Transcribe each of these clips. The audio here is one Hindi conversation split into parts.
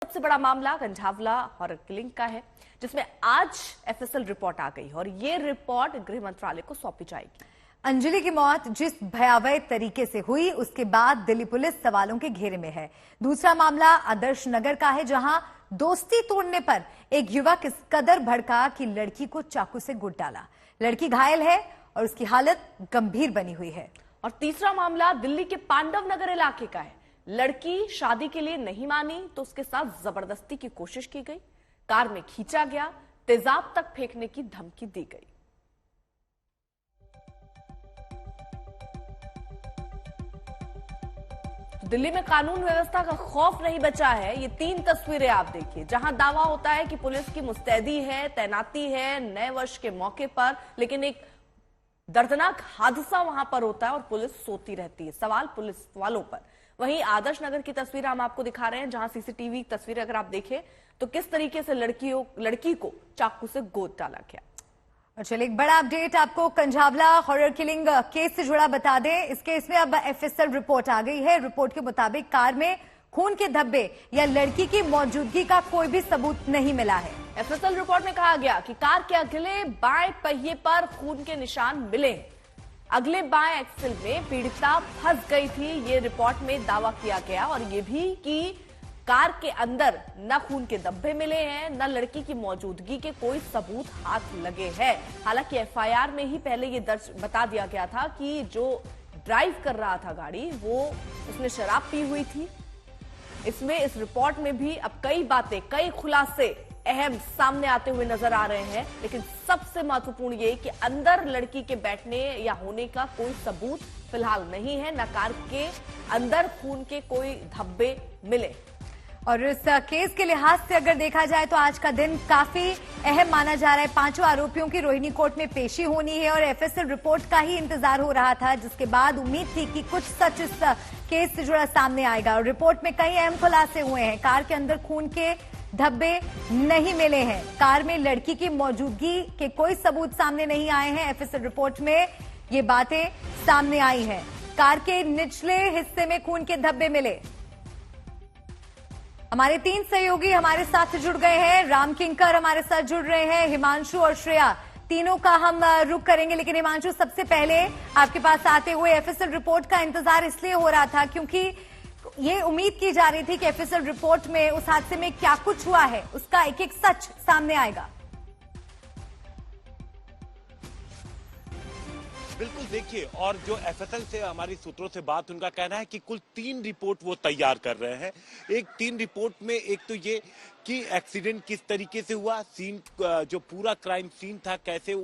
सबसे बड़ा मामला कंझावला हॉरर किलिंग का है, जिसमें आज एफएसएल रिपोर्ट आ गई और ये रिपोर्ट गृह मंत्रालय को सौंपी जाएगी। अंजलि की मौत जिस भयावह तरीके से हुई, उसके बाद दिल्ली पुलिस सवालों के घेरे में है। दूसरा मामला आदर्श नगर का है, जहां दोस्ती तोड़ने पर एक युवक इस कदर भड़का कि लड़की को चाकू से घुट डाला। लड़की घायल है और उसकी हालत गंभीर बनी हुई है। और तीसरा मामला दिल्ली के पांडव नगर इलाके का है। लड़की शादी के लिए नहीं मानी तो उसके साथ जबरदस्ती की कोशिश की गई, कार में खींचा गया, तेजाब तक फेंकने की धमकी दी गई। दिल्ली में कानून व्यवस्था का खौफ नहीं बचा है। ये 3 तस्वीरें आप देखिए, जहां दावा होता है कि पुलिस की मुस्तैदी है, तैनाती है नए वर्ष के मौके पर, लेकिन एक दर्दनाक हादसा वहां पर होता है और पुलिस सोती रहती है। सवाल पुलिस वालों पर। वहीं आदर्श नगर की तस्वीर हम आपको दिखा रहे हैं, जहां सीसीटीवी तस्वीर अगर आप देखें तो किस तरीके से लड़की को चाकू से गोद डाला गया। और चलिए एक बड़ा अपडेट आपको कंझावला हॉरर किलिंग केस से जुड़ा बता दें। इस केस में अब एफएसएल रिपोर्ट आ गई है। रिपोर्ट के मुताबिक कार में खून के धब्बे या लड़की की मौजूदगी का कोई भी सबूत नहीं मिला है। एफएसएल रिपोर्ट में कहा गया कि कार के अगले बाएं पहिए पर खून के निशान मिले। अगले बाएं एक्सल में पीड़िता फंस गई थी, ये रिपोर्ट में दावा किया गया। और ये भी कि कार के अंदर न खून के धब्बे मिले हैं, न लड़की की मौजूदगी के कोई सबूत हाथ लगे हैं। हालांकि एफआईआर में ही पहले ये दर्ज बता दिया गया था कि जो ड्राइव कर रहा था गाड़ी, वो उसने शराब पी हुई थी। इसमें इस रिपोर्ट में भी अब कई बातें, कई खुलासे अहम सामने आते हुए नजर आ रहे हैं। लेकिन सबसे महत्वपूर्ण ये कि अंदर लड़की के बैठने या होने का कोई सबूत फिलहाल नहीं है, न कार के अंदर खून के कोई धब्बे मिले। और इस केस के लिहाज से अगर देखा जाए तो आज का दिन काफी अहम माना जा रहा है। 5 आरोपियों की रोहिणी कोर्ट में पेशी होनी है और एफएसएल रिपोर्ट का ही इंतजार हो रहा था, जिसके बाद उम्मीद थी कि कुछ सच इस केस से जुड़ा सामने आएगा। और रिपोर्ट में कई अहम खुलासे हुए हैं। कार के अंदर खून के धब्बे नहीं मिले हैं, कार में लड़की की मौजूदगी के कोई सबूत सामने नहीं आए हैं। एफएसएल रिपोर्ट में ये बातें सामने आई हैं। कार के निचले हिस्से में खून के धब्बे मिले। हमारे 3 सहयोगी हमारे साथ जुड़ गए हैं। राम किंकर हमारे साथ जुड़ रहे हैं, हिमांशु और श्रेया, तीनों का हम रुख करेंगे। लेकिन हिमांशु, सबसे पहले आपके पास आते हुए एफएसएल रिपोर्ट का इंतजार इसलिए हो रहा था क्योंकि ये उम्मीद की जा रही थी कि एफएसएल रिपोर्ट में उस हादसे में क्या कुछ हुआ है, उसका एक एक सच सामने आएगा। बिल्कुल, देखिए, और जो एफएसएल से हमारी सूत्रों से बात, उनका कहना है कि कुल 3 रिपोर्ट वो तैयार कर रहे हैं। 3 रिपोर्ट में एक तो ये कि एक्सीडेंट किस तरीके से हुआ, सीन जो पूरा क्राइम सीन था कैसे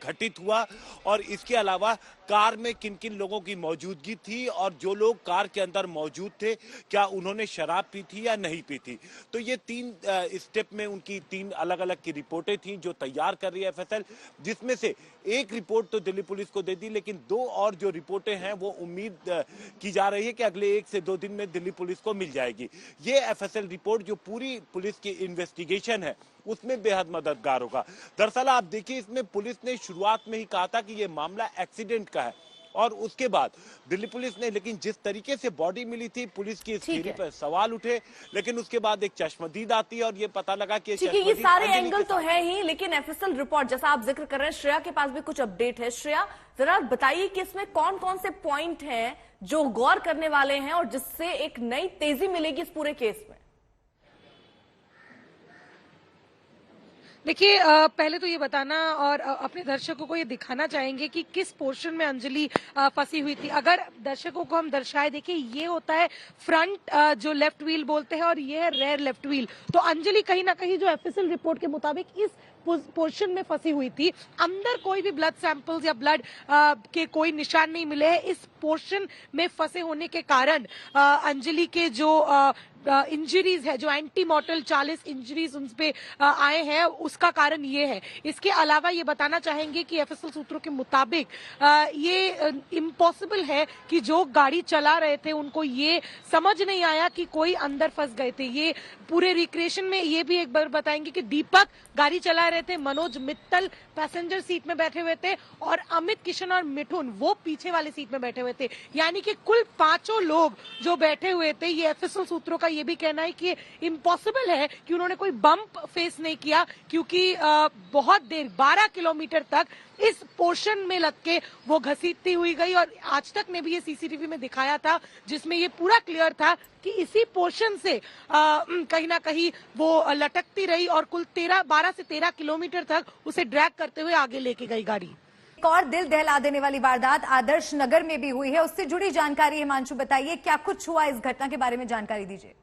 घटित हुआ, और इसके अलावा कार में किन किन लोगों की मौजूदगी थी और जो लोग कार के अंदर मौजूद थे क्या उन्होंने शराब पी थी या नहीं पी थी। तो ये 3 स्टेप में उनकी 3 अलग अलग की रिपोर्टें थी जो तैयार कर रही है एफएसएल, जिसमें से एक रिपोर्ट तो दिल्ली पुलिस को दे दी, लेकिन 2 और जो रिपोर्टें हैं वो उम्मीद की जा रही है कि अगले 1 से 2 दिन में दिल्ली पुलिस को मिल जाएगी। ये एफएसएल रिपोर्ट जो पूरी पुलिस की इन्वेस्टिगेशन है उसमें बेहद मददगार होगा। दरअसल आप देखिए, इसमें पुलिस ने शुरुआत में ही कहा था कि ये मामला एक्सीडेंट का है, और उसके बाद दिल्ली पुलिस ने, लेकिन जिस तरीके से बॉडी मिली थी, पुलिस की इस थ्योरी पर सवाल उठे। लेकिन उसके बाद एक चश्मदीद आती है और ये पता लगा कि ये सारे एंगल तो है ही, लेकिन एफएसएल रिपोर्ट जैसा आप जिक्र कर रहे हैं, श्रेया के पास भी कुछ अपडेट है। श्रेया, जरा बताइए कि इसमें कौन कौन से पॉइंट हैं जो गौर करने वाले हैं और जिससे एक नई तेजी मिलेगी इस पूरे केस में। देखिए, पहले तो ये बताना और अपने दर्शकों को ये दिखाना चाहेंगे कि किस पोर्शन में अंजलि फंसी हुई थी। अगर दर्शकों को हम दर्शाए, देखिए ये होता है फ्रंट जो लेफ्ट व्हील बोलते हैं और ये है रेयर लेफ्ट व्हील। तो अंजलि कहीं ना कहीं जो एफएसएल रिपोर्ट के मुताबिक इस पोर्शन में फंसी हुई थी। अंदर कोई भी ब्लड सैंपल्स या ब्लड के कोई निशान नहीं मिले हैं। इस पोर्शन में फंसे होने के कारण अंजलि के जो इंजरीज है, जो एंटी मॉर्टल 40 इंजरीज उन पे आए हैं, उसका कारण ये है। इसके अलावा ये बताना चाहेंगे कि एफएसएल सूत्रों के मुताबिक ये इम्पॉसिबल है कि जो गाड़ी चला रहे थे उनको ये समझ नहीं आया कि कोई अंदर फंस गए थे। ये पूरे रिक्रिएशन में ये भी एक बार बताएंगे कि दीपक गाड़ी चला रहे थे, मनोज मित्तल पैसेंजर सीट में बैठे हुए थे और अमित किशन और मिठुन वो पीछे वाली सीट में बैठे हुए थे। यानी कि कुल 5 लोग जो बैठे हुए थे, ये एफएसएल सूत्रों का ये भी कहना है कि इम्पॉसिबल है कि उन्होंने कोई बम्प फेस नहीं किया, क्योंकि बहुत देर 12 किलोमीटर तक इस पोर्शन में लग के वो घसीटती हुई गई। और आज तक ने भी ये सीसीटीवी में दिखाया था, जिसमें ये पूरा क्लियर था कि इसी पोर्शन से कहीं ना कहीं वो लटकती रही और कुल 12 से 13 किलोमीटर तक उसे ड्रैग करते हुए आगे लेके गई गाड़ी। एक और दिल दहला देने वाली वारदात आदर्श नगर में भी हुई है, उससे जुड़ी जानकारी हिमांशु बताइए, क्या कुछ हुआ, इस घटना के बारे में जानकारी दीजिए।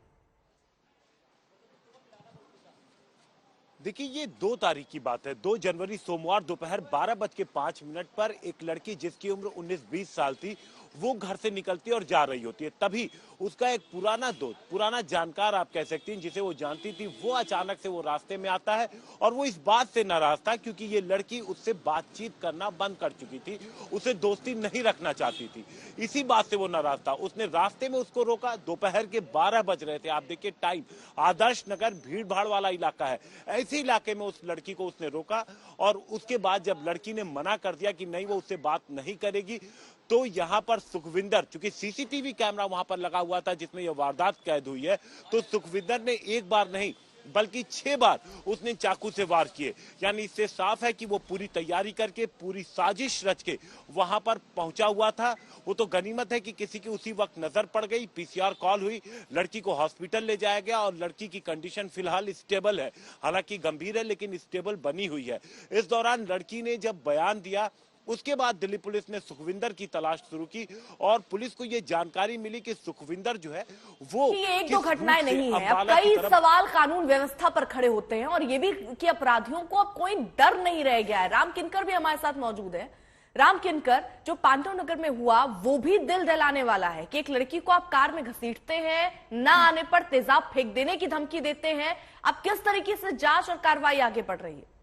देखिए, ये 2 तारीख की बात है। 2 जनवरी सोमवार दोपहर 12:05 पर एक लड़की जिसकी उम्र 19-20 साल थी, वो घर से निकलती है और जा रही होती है। तभी उसका एक पुराना दोस्त, पुराना जानकार आप कह सकती हैं, जिसे वो जानती थी, वो अचानक से वो रास्ते में आता है और वो इस बात से नाराज था क्योंकि ये लड़की उससे बातचीत करना बंद कर चुकी थी, उसे दोस्ती नहीं रखना चाहती थी। इसी बात से वो नाराज था। उसने रास्ते में उसको रोका। दोपहर के 12 बज रहे थे, आप देखिए टाइम। आदर्श नगर भीड़ भाड़ वाला इलाका है। ऐसे इलाके में उस लड़की को उसने रोका और उसके बाद जब लड़की ने मना कर दिया कि नहीं वो उससे बात नहीं करेगी, तो यहाँ पर सुखविंदर, चूंकि सीसीटीवी कैमरा वहां पर लगा हुआ था जिसमें यह वारदात कैद हुई है, तो सुखविंदर ने एक बार नहीं बल्कि 6 बार उसने चाकू से वार किए। यानी इससे साफ है कि वो पूरी तैयारी करके, पूरी साजिश रच के वहां पर पहुंचा हुआ था। वो तो गनीमत है कि किसी की उसी वक्त नजर पड़ गई, पीसीआर कॉल हुई, लड़की को हॉस्पिटल ले जाया गया और लड़की की कंडीशन फिलहाल स्टेबल है। हालांकि गंभीर है लेकिन स्टेबल बनी हुई है। इस दौरान लड़की ने जब बयान दिया, उसके बाद दिल्ली पुलिस ने सुखविंदर की तलाश शुरू की और पुलिस को ये जानकारी मिली कि सुखविंदर जो है वो ये 1-2 घटनाएं नहीं है, अब कई सवाल कानून व्यवस्था पर खड़े होते हैं और ये भी कि अपराधियों को अब कोई डर नहीं रह गया है। राम किनकर भी हमारे साथ मौजूद है। राम किनकर, जो पांडव नगर में हुआ वो भी दिल दहलाने वाला है कि एक लड़की को आप कार में घसीटते हैं, ना आने पर तेजाब फेंक देने की धमकी देते हैं। अब किस तरीके से जांच और कार्रवाई आगे बढ़ रही है?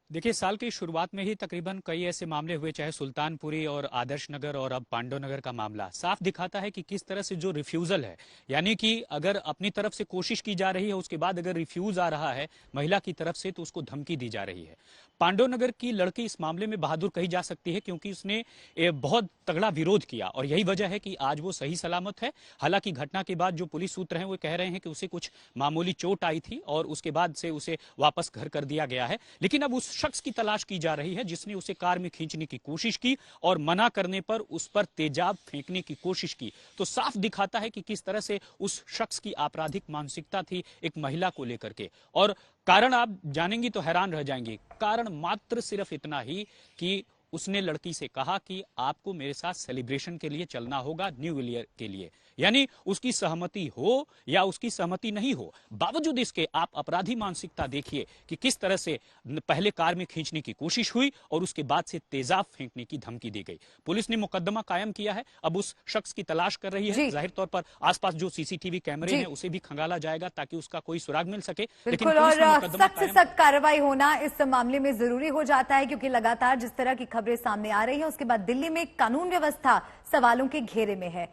देखिए, साल की शुरुआत में ही तकरीबन कई ऐसे मामले हुए, चाहे सुल्तानपुरी और आदर्श नगर और अब पांडव नगर का मामला, साफ दिखाता है कि किस तरह से जो रिफ्यूजल है, यानी कि अगर अपनी तरफ से कोशिश की जा रही है, उसके बाद अगर रिफ्यूज आ रहा है महिला की तरफ से, तो उसको धमकी दी जा रही है। पांडव नगर की लड़की इस मामले में बहादुर कही जा सकती है क्योंकि उसने बहुत तगड़ा विरोध किया और यही वजह है कि आज वो सही सलामत है। हालांकि घटना के बाद जो पुलिस सूत्र हैं वो कह रहे हैं कि उसे कुछ मामूली चोट आई थी और उसके बाद से उसे वापस घर कर दिया गया है। लेकिन अब उस शख्स की तलाश की जा रही है जिसने उसे कार में खींचने की कोशिश की और मना करने पर उस पर तेजाब फेंकने की कोशिश की। तो साफ दिखाता है कि किस तरह से उस शख्स की आपराधिक मानसिकता थी एक महिला को लेकर के। और कारण आप जानेंगी तो हैरान रह जाएंगी। कारण मात्र सिर्फ इतना ही कि उसने लड़की से कहा कि आपको मेरे साथ सेलिब्रेशन के लिए चलना होगा, न्यू ईयर के लिए। यानी उसकी सहमति हो या उसकी सहमति नहीं हो, बावजूद इसके आप अपराधी मानसिकता देखिए कि किस तरह से पहले कार में खींचने की कोशिश हुई और उसके बाद से तेजाब फेंकने की धमकी दी गई। पुलिस ने मुकदमा कायम किया है, अब उस शख्स की तलाश कर रही है। जाहिर तौर पर आसपास जो सीसीटीवी कैमरे हैं उसे भी खंगाला जाएगा ताकि उसका कोई सुराग मिल सके। लेकिन और सख्त से सख्त कार्रवाई होना इस मामले में जरूरी हो जाता है क्योंकि लगातार जिस तरह की खबरें सामने आ रही हैं उसके बाद दिल्ली में कानून व्यवस्था सवालों के घेरे में है।